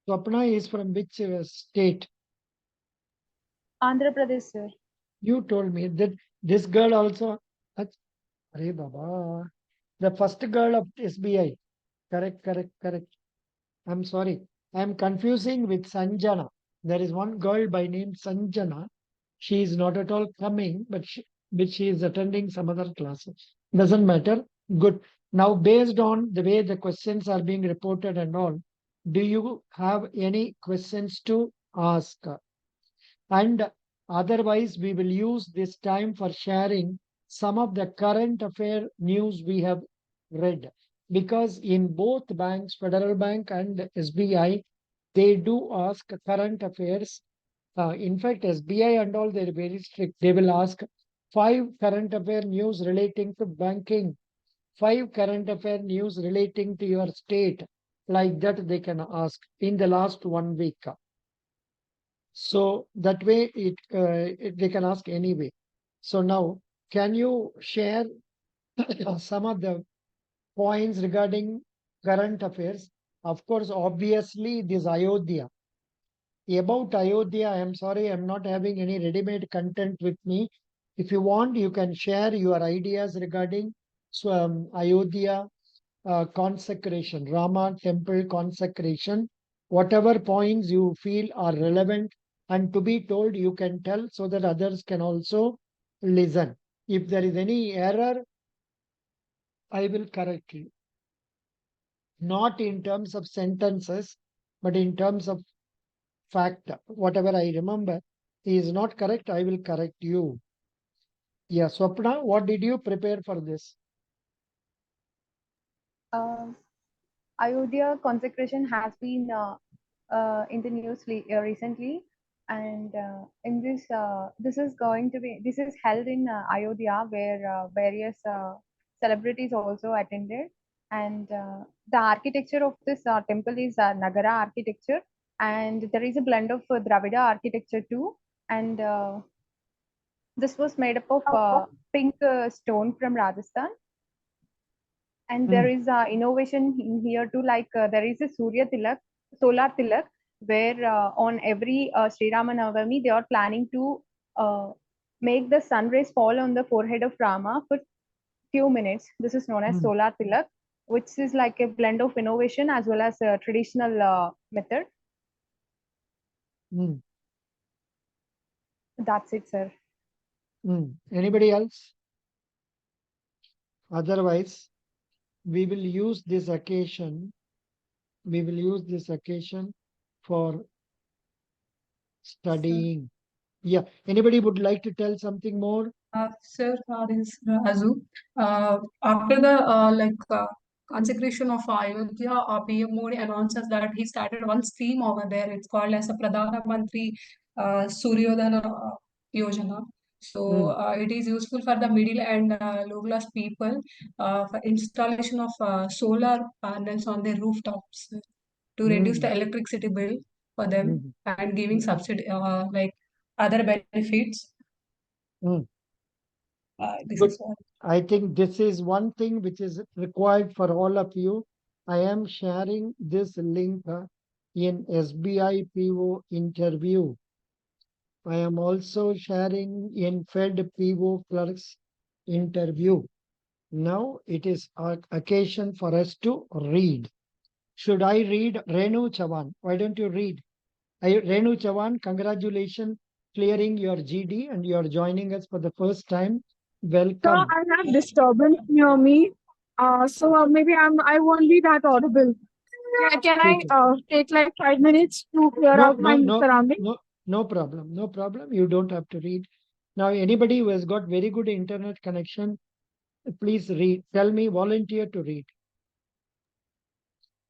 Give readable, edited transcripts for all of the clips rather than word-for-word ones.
Swapna is from which state? Andhra Pradesh, sir. You told me that this girl also. Arey Baba. The first girl of SBI. Correct, correct, correct. I'm sorry. I'm confusing with Sanjana. There is one girl by name Sanjana. She is not at all coming, but she is attending some other classes. Doesn't matter. Good. Now, based on the way the questions are being reported and all, do you have any questions to ask? And otherwise, we will use this time for sharing some of the current affair news we have read. Because in both banks, Federal Bank and SBI, they do ask current affairs. In fact, SBI and all, they're very strict. They will ask 5 current affair news relating to banking, 5 current affair news relating to your state. Like that, they can ask in the last 1 week. So that way they can ask anyway. So now, can you share some of the points regarding current affairs? Of course, obviously, this Ayodhya. About Ayodhya, I am sorry, I'm not having any ready-made content with me. If you want, you can share your ideas regarding Ayodhya consecration, Rama temple consecration, whatever points you feel are relevant and to be told, you can tell so that others can also listen. If there is any error, I will correct you. Not in terms of sentences, but in terms of fact. Whatever I remember is not correct, I will correct you. Yeah, Swapna, what did you prepare for this? Um, Ayodhya consecration has been in the news recently, and in this is going to be this is held in Ayodhya, where various celebrities also attended, and the architecture of this temple is Nagara architecture, and there is a blend of Dravida architecture too, and this was made up of pink stone from Rajasthan, and there is innovation in here too, like there is a Surya Tilak, solar Tilak, where on every Sri Rama Navami they are planning to uh, make the sun rays fall on the forehead of Rama for few minutes. This is known as Mm, solar Tilak, which is like a blend of innovation as well as a traditional method. mm, That's it, sir. Anybody else? Otherwise, we will use this occasion. We will use this occasion for Sir, studying. Yeah. Anybody would like to tell something more? sir, this is Razu. After the consecration of Ayodhya, PM Modi announces that he started one scheme over there. It's called as a Pradhana Mantri Suryodhana Yojana. So Mm, it is useful for the middle and low class people for installation of solar panels on their rooftops to reduce the mm, electricity bill for them mm, and giving mm, subsidy like other benefits. mm. This Good. is all. I think this is one thing which is required for all of you. I am sharing this link in SBI PO interview. I am also sharing in Fed PO clerks interview. Now it is an occasion for us to read. Should I read Renu Chavan? Why don't you read? Renu Chavan, congratulations clearing your GD and you're joining us for the first time. So Welcome. I have disturbance near me. So maybe I won't be that audible. Can I Take it. take like 5 minutes to clear No, out no, my no, surroundings? no, no problem. No problem. You don't have to read. Now, anybody who has got very good internet connection, please read. Tell me, volunteer to read.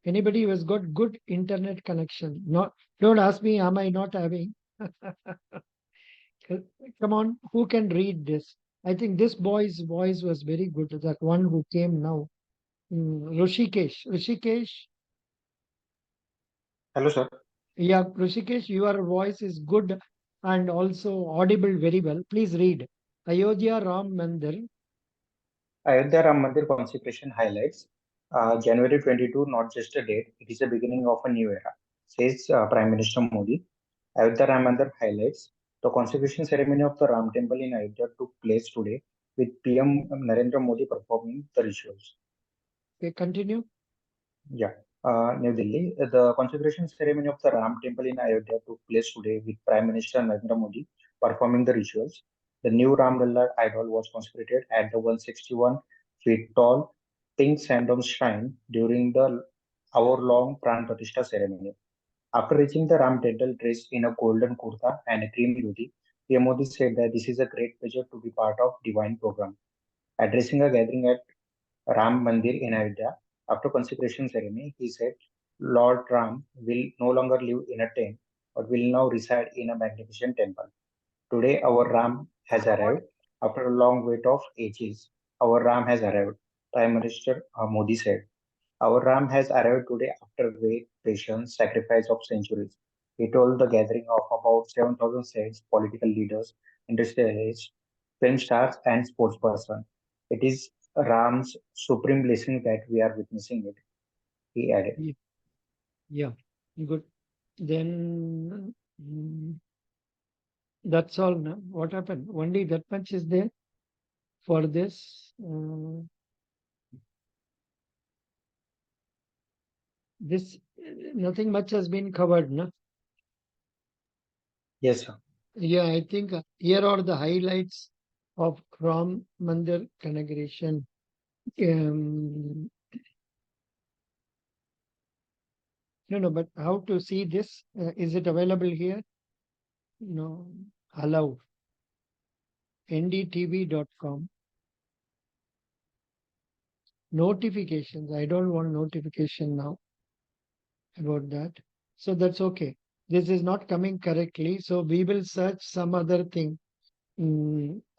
Anybody who has got good internet connection. No, don't ask me, am I not having? Come on, who can read this? I think this boy's voice was very good. That one who came now. Rushikesh. Rushikesh. Hello, sir. Yeah, Rushikesh, your voice is good and also audible very well. Please read. Ayodhya Ram Mandir. Ayodhya Ram Mandir consecration highlights January 22, not just a date, it is the beginning of a new era. says Prime Minister Modi. Ayodhya Ram Mandir highlights the consecration ceremony of the Ram Temple in Ayodhya took place today with PM Narendra Modi performing the rituals. Okay, continue. Yeah. New Delhi. The consecration ceremony of the Ram Temple in Ayodhya took place today with Prime Minister Narendra Modi performing the rituals. The new Ram Lalla idol was consecrated at the 161 feet tall pink sandal shrine during the hour-long Pran Pratishtha ceremony. After reaching the Ram temple dressed in a golden kurta and a cream dhoti, PM Modi said that this is a great pleasure to be part of divine program. Addressing a gathering at Ram Mandir in Ayodhya. After consecration ceremony, he said, Lord Ram will no longer live in a tent, but will now reside in a magnificent temple. Today, our Ram has arrived. After a long wait of ages, our Ram has arrived, Prime Minister Modi said. Our Ram has arrived today after wait, patience, sacrifice of centuries. He told the gathering of about 7,000 saints, political leaders, industrialists, film stars, and sportspersons. It is Ram's supreme blessing that we are witnessing it, he added. Yeah, good. Then that's all. No? What happened? Only that much is there for this. This nothing much has been covered, no? Yes, sir. Yeah, I think here are the highlights of Ram Mandir configuration. No, but how to see this? Is it available here? No, allow. ndtv.com. Notifications. I don't want notification now about that. So that's okay. This is not coming correctly. So we will search some other thing.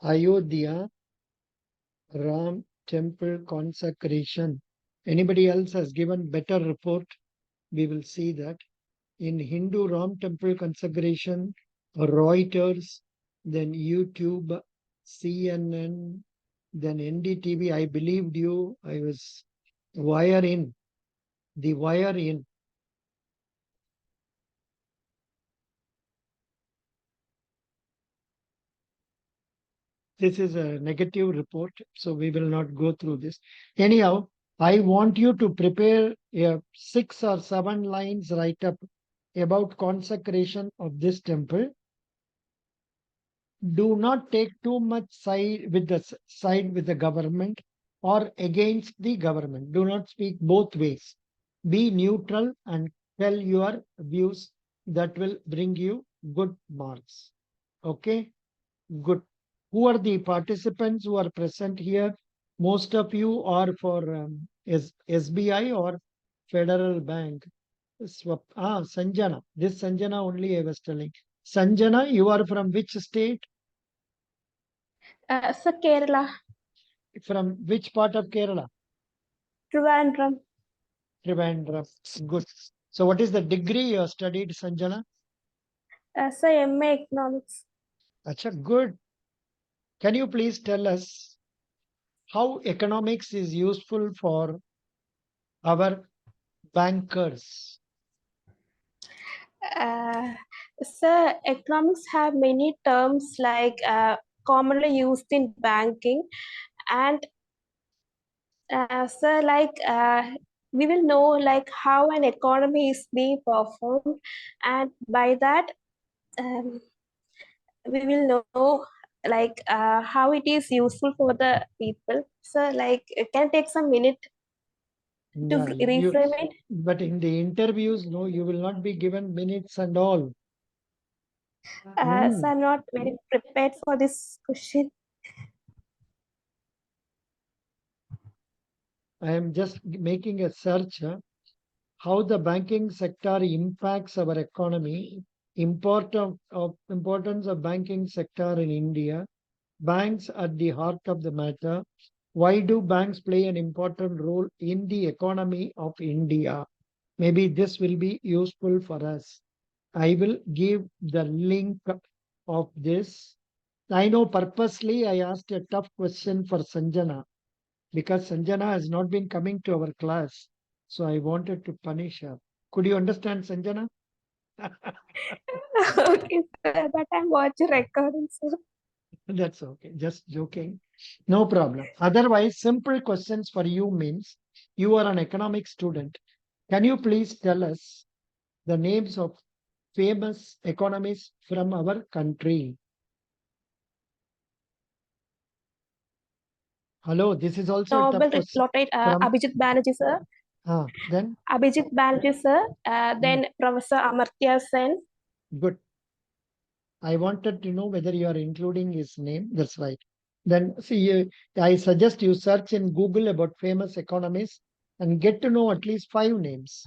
Ayodhya Ram temple consecration. Anybody else has given better report? We will see that. In Hindu Ram temple consecration, Reuters, then YouTube, CNN, then NDTV. I believed you. I was wire in. The wire in. This is a negative report, so we will not go through this. Anyhow, I want you to prepare a 6 or 7 lines write up about consecration of this temple. Do not take too much side with the government or against the government. Do not speak both ways. Be neutral and tell your views. That will bring you good marks. Okay, good. Who are the participants who are present here? Most of you are for SBI or Federal Bank. Sanjana. This Sanjana only I was telling. Sanjana, you are from which state? So Kerala, From which part of Kerala? Trivandrum, Trivandrum. Good. So what is the degree you have studied, Sanjana? so MA Economics. Acha, good. Can you please tell us how economics is useful for our bankers? So economics have many terms like commonly used in banking, and so like we will know like how an economy is being performed, and by that we will know like how it is useful for the people. So like it can take some minute to Yeah, reframe it. but in the interviews, no, you will not be given minutes and all. So I'm not very prepared for this question. I am just making a search. How the banking sector impacts our economy, importance of banking sector in India, banks at the heart of the matter. Why do banks play an important role in the economy of India? Maybe this will be useful for us. I will give the link of this. I know purposely I asked a tough question for Sanjana because Sanjana has not been coming to our class. So I wanted to punish her. Could you understand, Sanjana? Okay, sir, but I'm watching recording, sir. That's okay. Just joking. No problem. Otherwise, simple questions for you means you are an economic student. Can you please tell us the names of famous economists from our country? Hello, this is also a tough Nobel question. laureate From Abhijit Banerjee, sir. then Abhijit Banerjee, sir. Then Professor Amartya Sen. good. I wanted to know whether you are including his name. That's right. Then see, I suggest you search in Google about famous economists and get to know at least 5 names.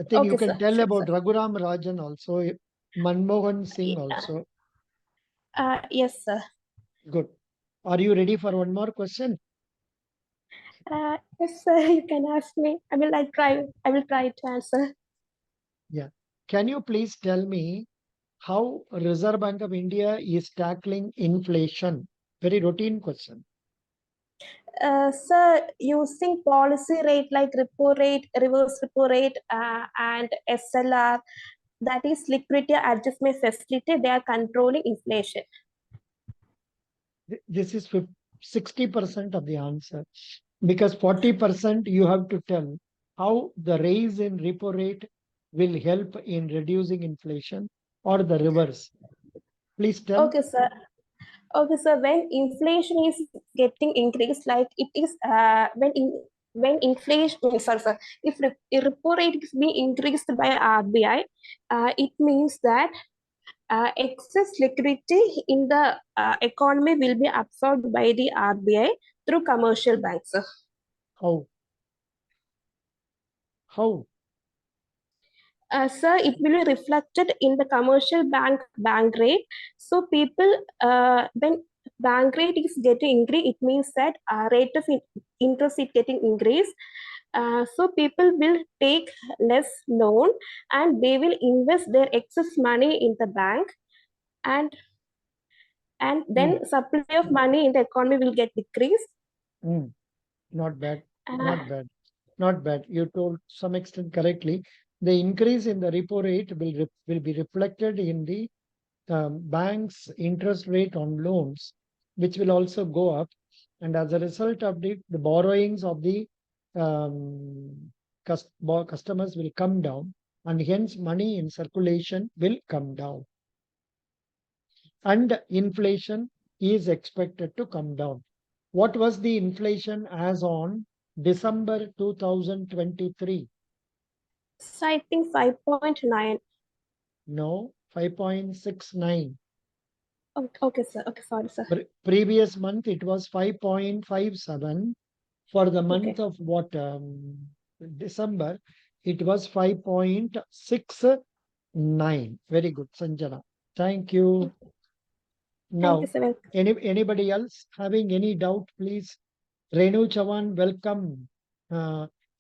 I think you Okay, can sir. tell Sure, about sir. Raghuram Rajan also, Manmohan Singh Yeah. also. Yes, sir. Good. Are you ready for one more question? Yes, sir. You can ask me. I will try to answer. Yeah. Can you please tell me how Reserve Bank of India is tackling inflation? Very routine question. Sir, using policy rate like repo rate, reverse repo rate, and SLR, that is liquidity adjustment facility, they are controlling inflation. This is 60% of the answer, because 40% you have to tell how the raise in repo rate will help in reducing inflation or the reverse. Please tell. Okay, sir. Okay, sir. When inflation is getting increased, like it is when inflation, sorry, sir, if repo rate is being increased by RBI, it means that excess liquidity in the economy will be absorbed by the RBI through commercial banks. How? How? Sir, it will be reflected in the commercial bank rate. So people, when bank rate is getting increased, it means that rate of interest is getting increased. So people will take less loan and they will invest their excess money in the bank, and then supply of money in the economy will get decreased. Not bad. Uh, Not bad. Not bad. You told some extent correctly. The increase in the repo rate will be reflected in the bank's interest rate on loans, which will also go up. And as a result of the borrowings of the customers will come down, and hence money in circulation will come down. And inflation is expected to come down. What was the inflation as on December 2023? so I think 5.9. No, 5.69. Okay, sir. Okay, sorry, sir. Previous month it was 5.57. For the month Okay. of what? December, it was 5.69. Very good, Sanjana. Thank you. Thank Now, you, sir. anybody else having any doubt, please? Renu Chavan, welcome.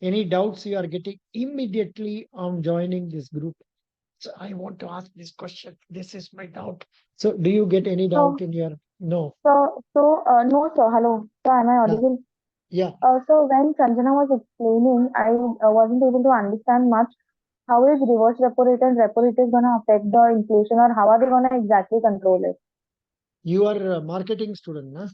Any doubts you are getting immediately on joining this group? So I want to ask this question. This is my doubt. So do you get any doubt in your? No. No, sir. Hello. So, am I audible? Yeah. So, when Sanjana was explaining, I wasn't able to understand much. How is reverse repo rate and repo rate is going to affect the inflation, or how are they going to exactly control it? You are a marketing student, huh?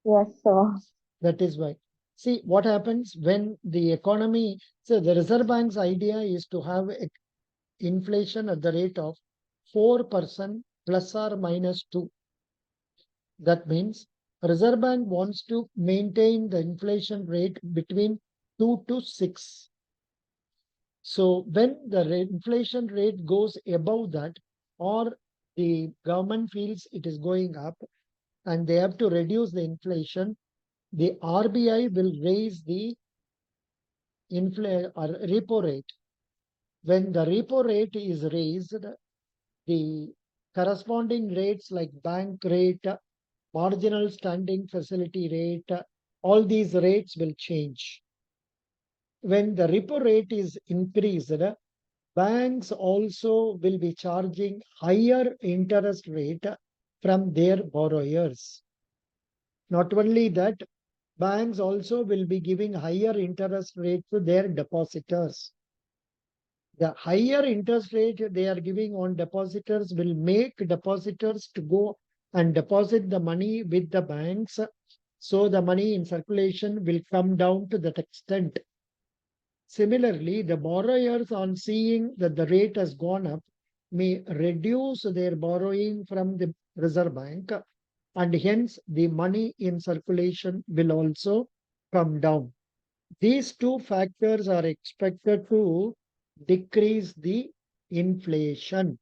Yes, sir. That is why. See what happens when the economy. So the Reserve Bank's idea is to have inflation at the rate of 4% plus or minus 2. That means Reserve Bank wants to maintain the inflation rate between 2 to 6. So when the inflation rate goes above that, or the government feels it is going up and they have to reduce the inflation, the RBI will raise the repo rate. When the repo rate is raised, the corresponding rates like bank rate, marginal standing facility rate, all these rates will change. When the repo rate is increased, banks also will be charging higher interest rate from their borrowers. Not only that, banks also will be giving higher interest rate to their depositors. The higher interest rate they are giving on depositors will make depositors to go and deposit the money with the banks. So the money in circulation will come down to that extent. Similarly, the borrowers, on seeing that the rate has gone up, may reduce their borrowing from the Reserve Bank, and hence the money in circulation will also come down. These two factors are expected to decrease the inflation.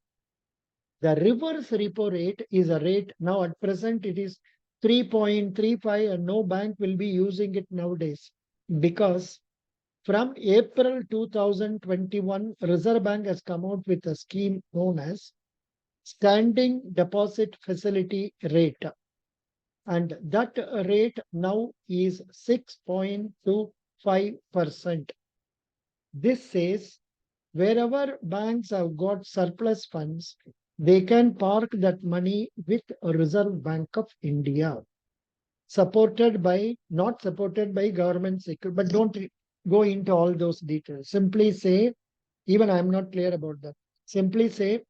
The reverse repo rate is a rate now at present it is 3.35 and no bank will be using it nowadays because from April 2021, Reserve Bank has come out with a scheme known as Standing Deposit Facility Rate. And that rate now is 6.25%. This says wherever banks have got surplus funds, they can park that money with Reserve Bank of India, not supported by government sector, but don't go into all those details. Simply say, even I'm not clear about that. Simply say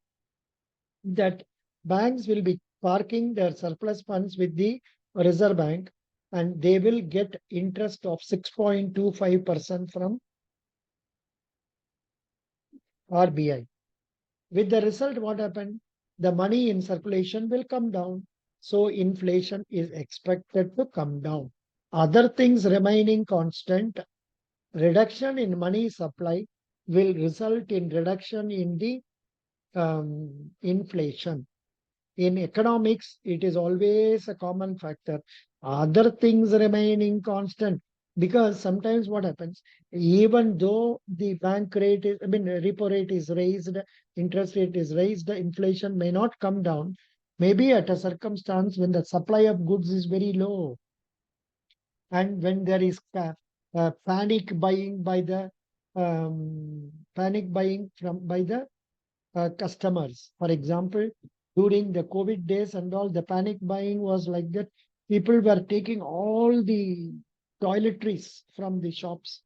that banks will be parking their surplus funds with the Reserve Bank and they will get interest of 6.25% from RBI. With the result, what happened? The money in circulation will come down. So inflation is expected to come down. Other things remaining constant, reduction in money supply will result in reduction in the inflation. In economics, it is always a common factor. Other things remaining constant, because sometimes what happens, even though the bank rate is, repo rate is raised, interest rate is raised, the inflation may not come down. Maybe at a circumstance when the supply of goods is very low, and when there is panic buying by the customers. For example, during the COVID days and all, the panic buying was like that. People were taking all the toiletries from the shops.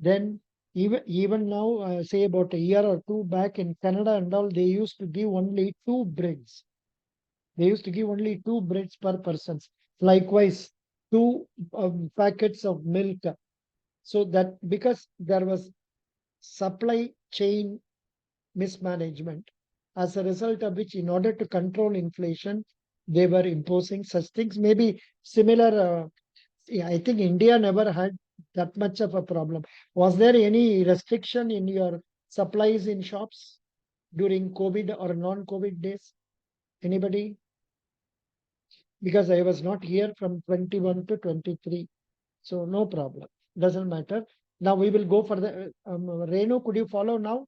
Then even now, say about a year or two back in Canada and all, they used to give only 2 breads. They used to give only 2 breads per person. Likewise, 2 packets of milk. So that because there was supply chain mismanagement, as a result of which, in order to control inflation, they were imposing such things. Maybe similar, I think India never had that much of a problem. Was there any restriction in your supplies in shops during COVID or non-COVID days? Anybody? Because I was not here from 21 to 23. So no problem. Doesn't matter. Now we will go for the Renu, could you follow now?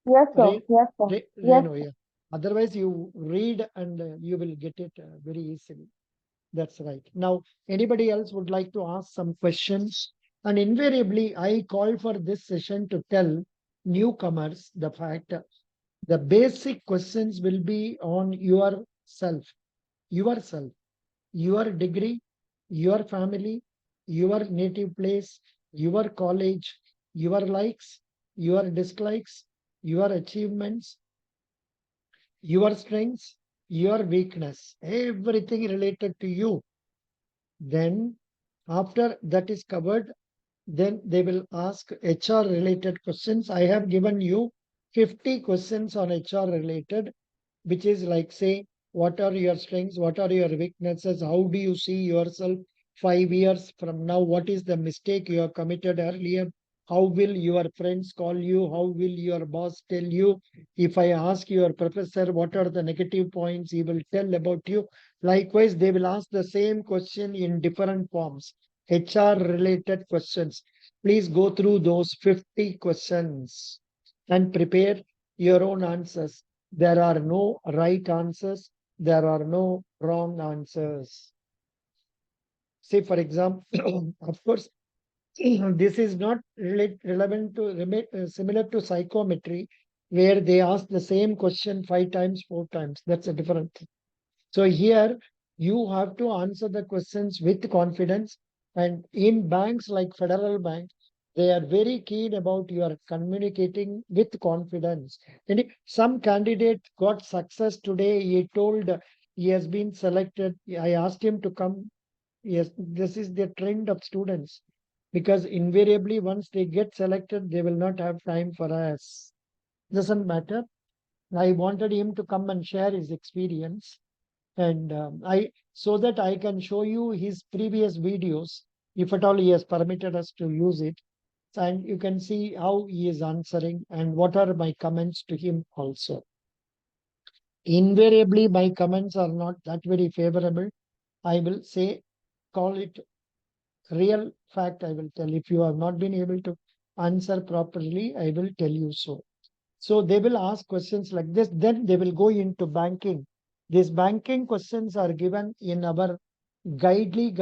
Yes, sir. Yes, sir. Yes. Renu, yeah. Otherwise, you read and you will get it very easily. That's right. Now, anybody else would like to ask some questions? And invariably, I call for this session to tell newcomers the fact the basic questions will be on yourself, your degree, your family, your native place, your college, your likes, your dislikes, your achievements, your strengths, your weakness, everything related to you. Then after that is covered, then they will ask HR related questions. I have given you 50 questions on HR related, which is like, say, what are your strengths? What are your weaknesses? How do you see yourself 5 years from now? What is the mistake you have committed earlier? How will your friends call you? How will your boss tell you? If I ask your professor what are the negative points, he will tell about you. Likewise, they will ask the same question in different forms. HR related questions. Please go through those 50 questions and prepare your own answers. There are no right answers. There are no wrong answers. Say, for example, of course, this is not relevant to similar to psychometry, where they ask the same question 5 times, 4 times. That's a different thing. So here you have to answer the questions with confidence. And in banks like Federal Bank, They are very keen about your communicating with confidence. And some candidate got success today. He told he has been selected. I asked him to come. Yes, this is the trend of students, because invariably once they get selected, they will not have time for us. Doesn't matter. I wanted him to come and share his experience, and I so that I can show you his previous videos, if at all he has permitted us to use it, and you can see how he is answering and what are my comments to him also. Invariably, my comments are not that very favorable. I will say, call it real fact. I will tell, if you have not been able to answer properly, I will tell you so. So they will ask questions like this, then they will go into banking. These banking questions are given in our guidely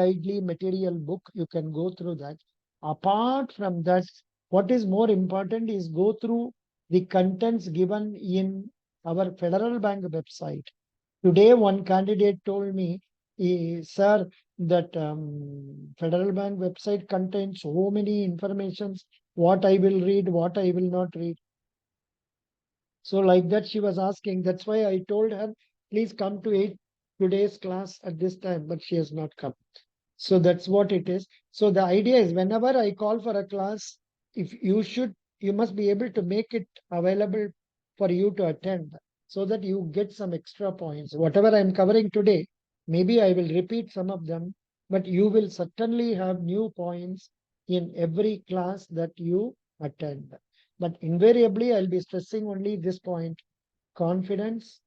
material book. You can go through that. Apart from that, what is more important is go through the contents given in our Federal Bank website. Today, one candidate told me, sir, that Federal Bank website contains so many informations, what I will read, what I will not read. So like that, she was asking. That's why I told her, please come to today's class at this time, but she has not come. So that's what it is. So the idea is, whenever I call for a class, if you must be able to make it available for you to attend, so that you get some extra points. Whatever I'm covering today, maybe I will repeat some of them, but you will certainly have new points in every class that you attend. But invariably, I'll be stressing only this point: confidence,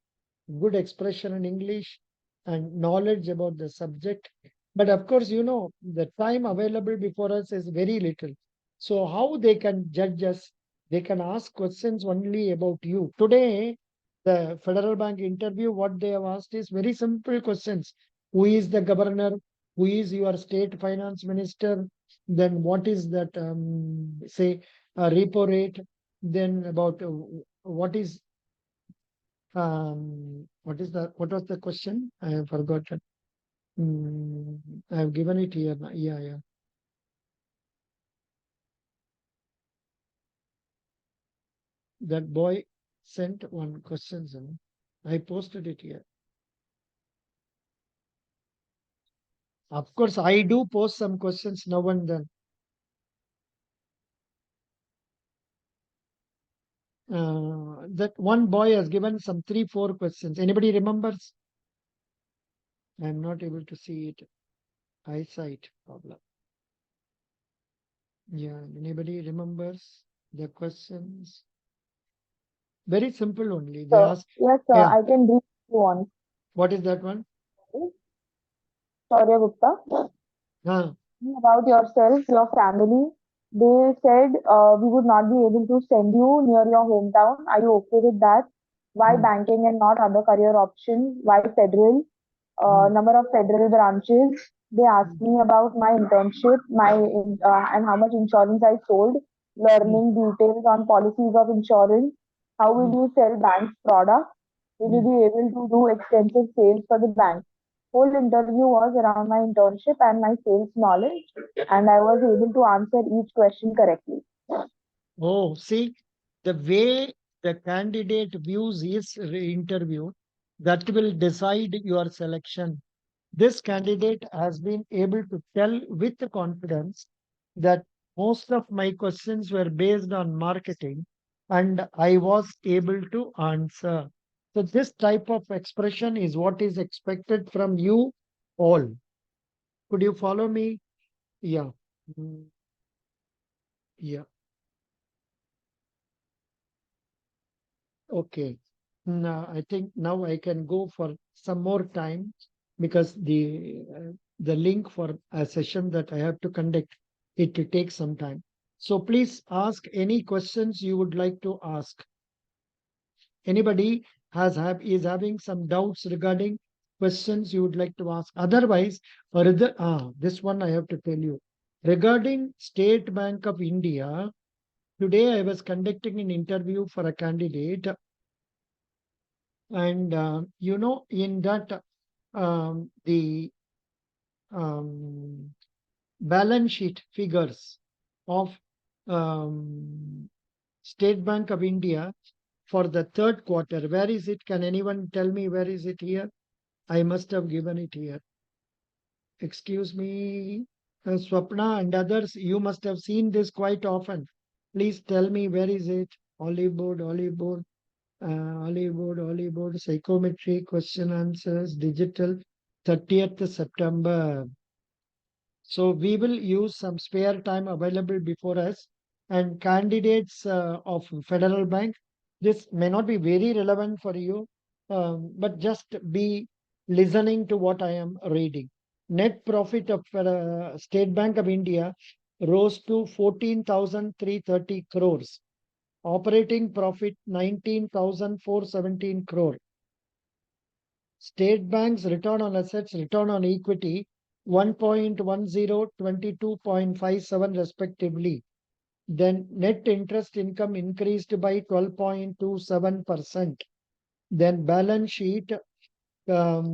good expression in English, and knowledge about the subject. But of course, the time available before us is very little. So how they can judge us? They can ask questions only about you. Today, the Federal Bank interview, what they have asked is very simple questions. Who is the governor? Who is your state finance minister? Then what is that, say, repo rate? Then about what is what was the question? I have forgotten. I have given it here. Yeah. That boy sent one question. I posted it here. Of course, I do post some questions now and then. That one boy has given some 3-4 questions. Anybody remembers? I am not able to see it. Eyesight problem. Yeah, anybody remembers the questions? Very simple only. They ask. Yes, sir, Yeah. I can read you one. What is that one? Sorry, Gupta. About yourself, your family. They said we would not be able to send you near your hometown. Are you okay with that? Why banking and not other career options? Why federal? Number of federal branches. They asked me about my internship, and how much insurance I sold, learning details on policies of insurance. How will you sell bank's product? Will you be able to do extensive sales for the bank? Whole interview was around my internship and my sales knowledge, and I was able to answer each question correctly. Oh, see, the way the candidate views his interview, that will decide your selection. This candidate has been able to tell with confidence that most of my questions were based on marketing and I was able to answer. So this type of expression is what is expected from you all. Could you follow me? Yeah. Yeah. Okay. Now I think now I can go for some more time, because the link for a session that I have to conduct, it will take some time. So please ask any questions you would like to ask. Anybody is having some doubts regarding questions you would like to ask. Otherwise, this one I have to tell you. Regarding State Bank of India, today I was conducting an interview for a candidate. And in that, the balance sheet figures of State Bank of India for the third quarter. Where is it? Can anyone tell me where is it here? I must have given it here. Excuse me, Swapna and others, you must have seen this quite often. Please tell me where is it? Olive board, psychometry, question answers, digital, 30th September. So we will use some spare time available before us, and candidates of Federal Bank, this may not be very relevant for you, but just be listening to what I am reading. Net profit of State Bank of India rose to 14,330 crores. Operating profit 19,417 crore. State Bank's return on assets, return on equity 1.10, 22.57 respectively. Then net interest income increased by 12.27%. Then balance sheet, their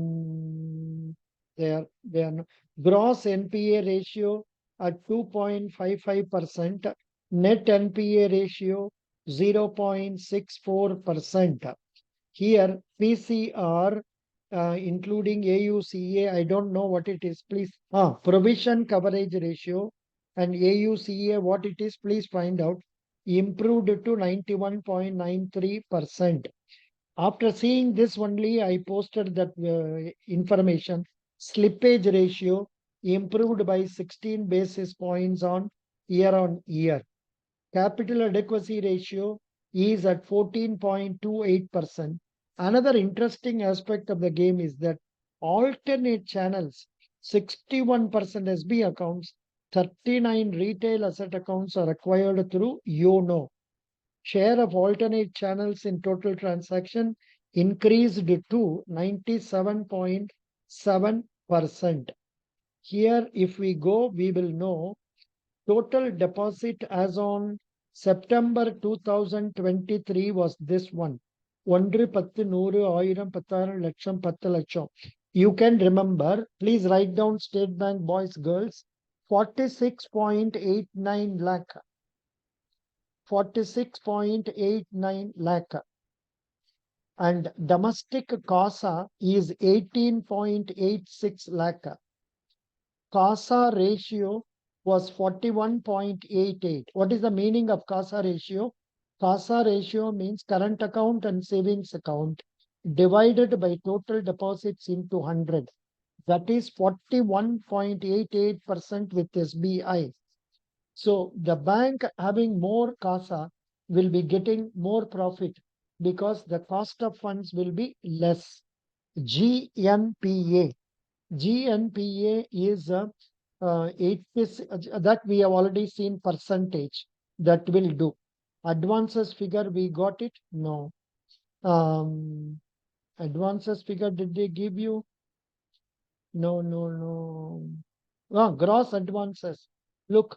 gross NPA ratio at 2.55%, net NPA ratio 0.64%. Here PCR, including AUCA, I don't know what it is, please. Provision coverage ratio and AUCA, what it is, please find out. Improved to 91.93%. After seeing this only, I posted that information. Slippage ratio improved by 16 basis points on year. Capital adequacy ratio is at 14.28%. Another interesting aspect of the game is that alternate channels, 61% SB accounts, 39 retail asset accounts are acquired through YONO. Share of alternate channels in total transaction increased to 97.7%. Here, if we go, we will know total deposit as on September 2023 was this one. 1, 10, 100, 1000, 10,000, Laksham, 10 Laksham. You can remember, please write down State Bank boys, girls, 46.89 lakh. 46.89 lakh. And domestic CASA is 18.86 lakh. CASA ratio was 41.88. What is the meaning of CASA ratio? CASA ratio means current account and savings account divided by total deposits into 100. That is 41.88% with SBI. So the bank having more CASA will be getting more profit because the cost of funds will be less. GNPA. GNPA is 80, that we have already seen percentage. That will do. Advances figure, we got it? No. Advances figure, did they give you? No. Gross advances. Look,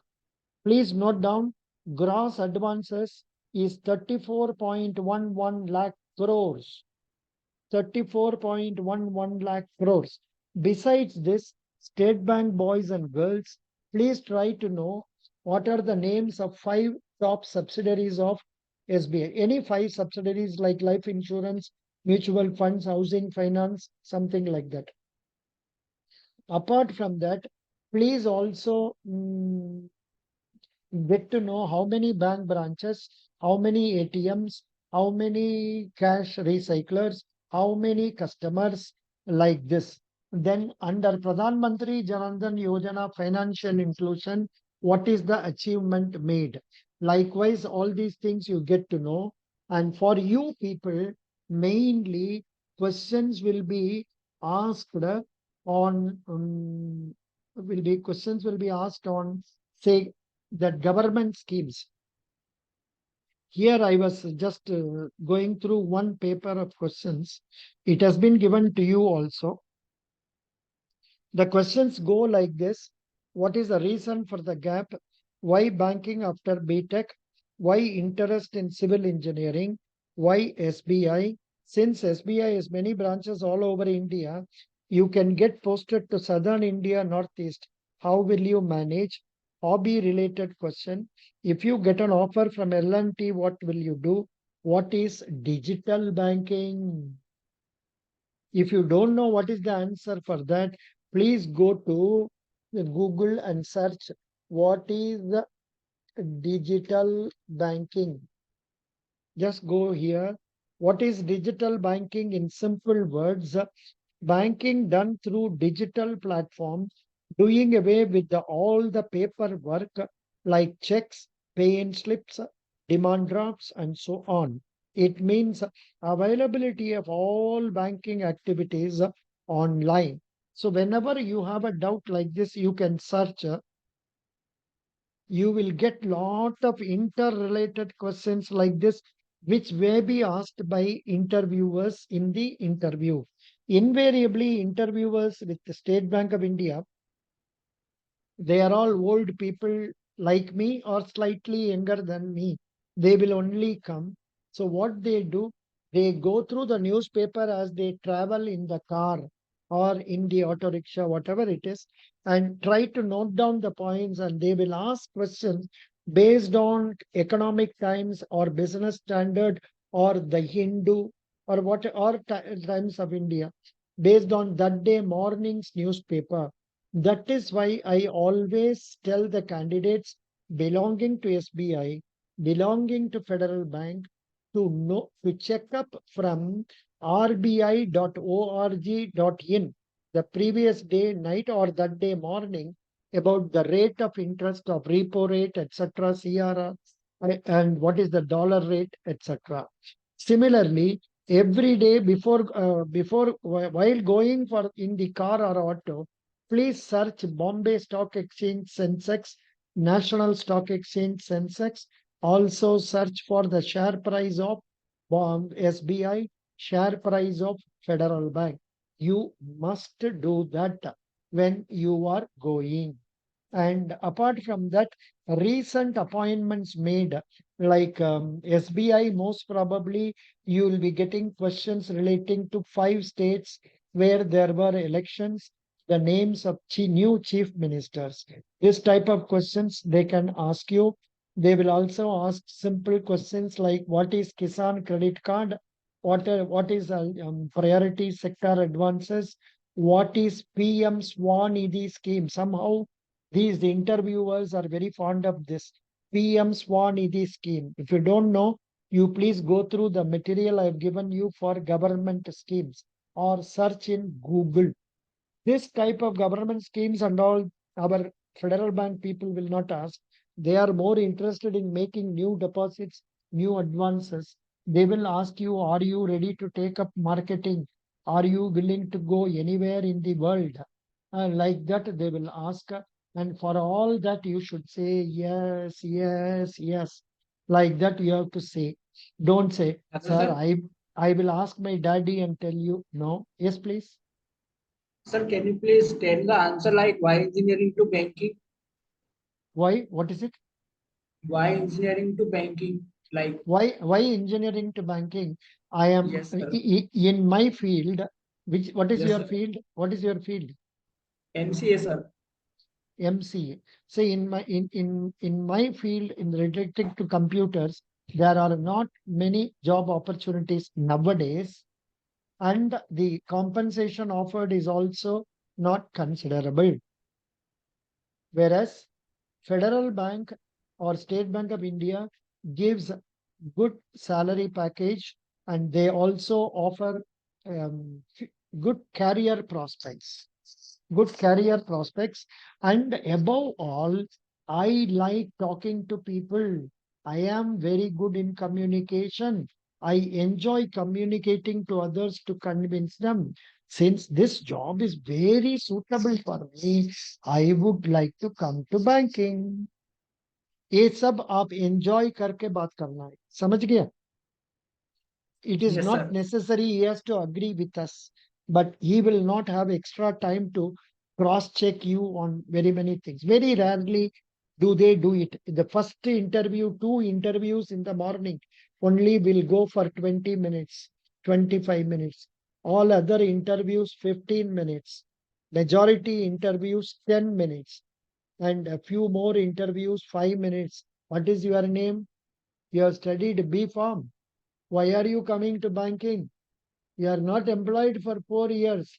please note down, gross advances is 34.11 lakh crores. 34.11 lakh crores. Besides this, State Bank boys and girls, please try to know what are the names of 5 top subsidiaries of SBI. Any 5 subsidiaries like life insurance, mutual funds, housing finance, something like that. Apart from that, please also get to know how many bank branches, how many ATMs, how many cash recyclers, how many customers, like this. Then under Pradhan Mantri Jan Dhan Yojana financial inclusion, what is the achievement made? Likewise, all these things you get to know. And for you people, mainly questions will be asked on questions will be asked on, say, that government schemes. Here I was just going through one paper of questions. It has been given to you also. The questions go like this. What is the reason for the gap? Why banking after BTech? Why interest in civil engineering? Why SBI? Since SBI has many branches all over India, you can get posted to Southern India, Northeast. How will you manage? hobby related question. If you get an offer from L&T, what will you do? What is digital banking? If you don't know what is the answer for that, please go to the Google and search what is the digital banking. Just go here. What is digital banking in simple words? Banking done through digital platforms, doing away with all the paperwork like checks, pay-in slips, demand drafts, and so on. It means availability of all banking activities online. So whenever you have a doubt like this, you can search. You will get lot of interrelated questions like this, which may be asked by interviewers in the interview. Invariably, interviewers with the State Bank of India, they are all old people like me or slightly younger than me. They will only come. So what they do, they go through the newspaper as they travel in the car or in the auto rickshaw, whatever it is, and try to note down the points, and they will ask questions based on Economic Times or Business Standard or the Hindu or Times of India, based on that day morning's newspaper. That is why I always tell the candidates belonging to SBI, belonging to Federal Bank, to check up from rbi.org.in the previous day night or that day morning about the rate of interest of repo rate, etc., CRR, and what is the dollar rate, etc. Similarly, every day while going for in the car or auto, please search Bombay Stock Exchange Sensex, National Stock Exchange Sensex. Also search for the share price of SBI, share price of Federal Bank. You must do that when you are going. And apart from that, recent appointments made like SBI, most probably you will be getting questions relating to 5 states where there were elections, the names of new chief ministers. This type of questions they can ask you. They will also ask simple questions like what is Kisan credit card, what is priority sector advances, what is PM Swanidhi scheme. Somehow these interviewers are very fond of this PM Swanidhi scheme. If you don't know, you please go through the material I've given you for government schemes or search in Google. This type of government schemes and all, our Federal Bank people will not ask. They are more interested in making new deposits, new advances. They will ask you, are you ready to take up marketing? Are you willing to go anywhere in the world? Like that, they will ask. And for all that, you should say yes, yes, yes. Like that, you have to say. Don't say, sir, I will ask my daddy and tell you. No. Yes, please. Sir, can you please tell the answer like why engineering to banking? Why? What is it? Why engineering to banking? Like Why engineering to banking? I am yes, sir. In my field. What is Yes, your sir. field? What is your field? MCA, sir. MCA. Say in my field in related to computers, there are not many job opportunities nowadays, and the compensation offered is also not considerable. Whereas Federal Bank or State Bank of India gives good salary package, and they also offer good career prospects. Good career prospects. And above all, I like talking to people. I am very good in communication. I enjoy communicating to others to convince them. Since this job is very suitable for me, I would like to come to banking. ये सब आप enjoy करके बात करना है. समझ गया? It is Yes, not sir. necessary he has to agree with us, but he will not have extra time to cross check you on very many things. Very rarely do they do it. The first interview, 2 interviews in the morning only will go for 20 minutes, 25 minutes. All other interviews, 15 minutes. Majority interviews, 10 minutes. and a few more interviews, 5 minutes. What is your name? You have studied B Farm. Why are you coming to banking? You are not employed for 4 years.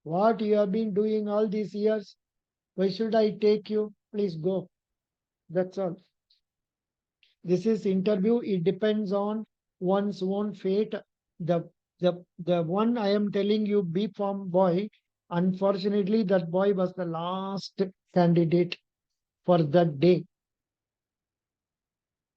What you have been doing all these years? Why should I take you? Please go. That's all. This is interview. It depends on one's own fate. The one I am telling you, B Farm boy, unfortunately, that boy was the last candidate for that day.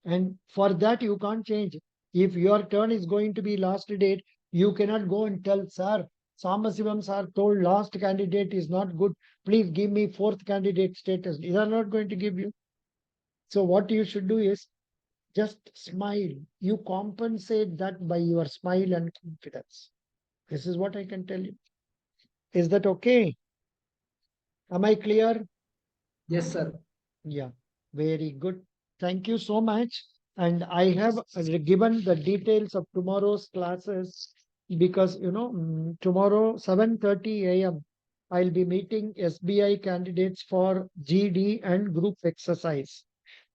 And for that, you can't change. If your turn is going to be last date, you cannot go and tell, sir, Samasivam sir told last candidate is not good. Please give me fourth candidate status. They are not going to give you. So what you should do is just smile. You compensate that by your smile and confidence. This is what I can tell you. Is that okay? Am I clear? Yes, sir. Yeah, very good. Thank you so much. And I have given the details of tomorrow's classes because, tomorrow 7:30 a.m. I'll be meeting SBI candidates for GD and group exercise.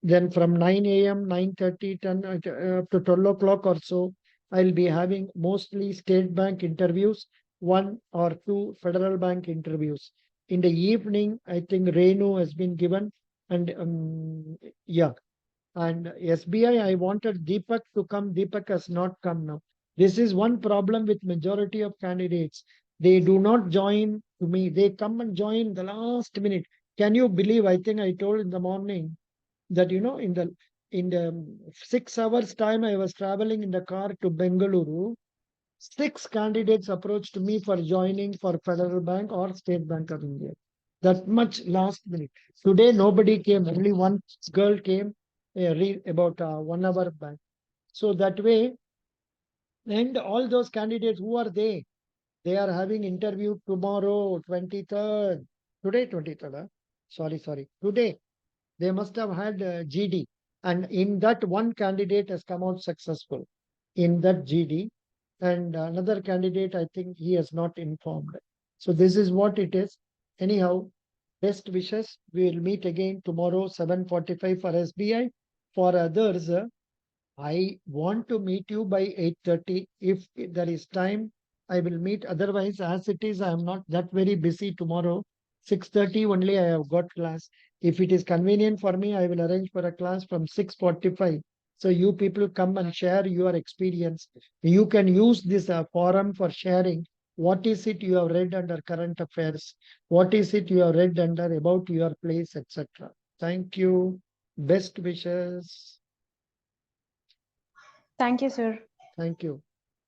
Then from 9 a.m., 9:30, 10 up to 12 o'clock or so, I'll be having mostly state bank interviews, 1 or 2 federal bank interviews. In the evening, I think Renu has been given, and yeah, and SBI, I wanted Deepak to come. Deepak has not come now. This is one problem with majority of candidates. They do not join to me. They come and join the last minute. Can you believe? I think I told in the morning that in the 6 hours time I was traveling in the car to Bengaluru. 6 candidates approached me for joining for Federal Bank or State Bank of India. That much last minute. Today nobody came. Only one girl came about 1 hour back. So that way, and all those candidates, who are they? They are having interview tomorrow, 23rd. Today, 23rd. Sorry. Today, they must have had GD. And in that, one candidate has come out successful in that GD. And another candidate, I think he has not informed. So this is what it is. Anyhow, best wishes. We will meet again tomorrow, 7:45 for SBI. For others, I want to meet you by 8:30. If there is time, I will meet. Otherwise, as it is, I am not that very busy tomorrow. 6:30 only I have got class. If it is convenient for me, I will arrange for a class from 6:45. So you people come and share your experience. You can use this forum for sharing. What is it you have read under current affairs? What is it you have read under about your place, etc. Thank you. Best wishes. Thank you, sir. Thank you.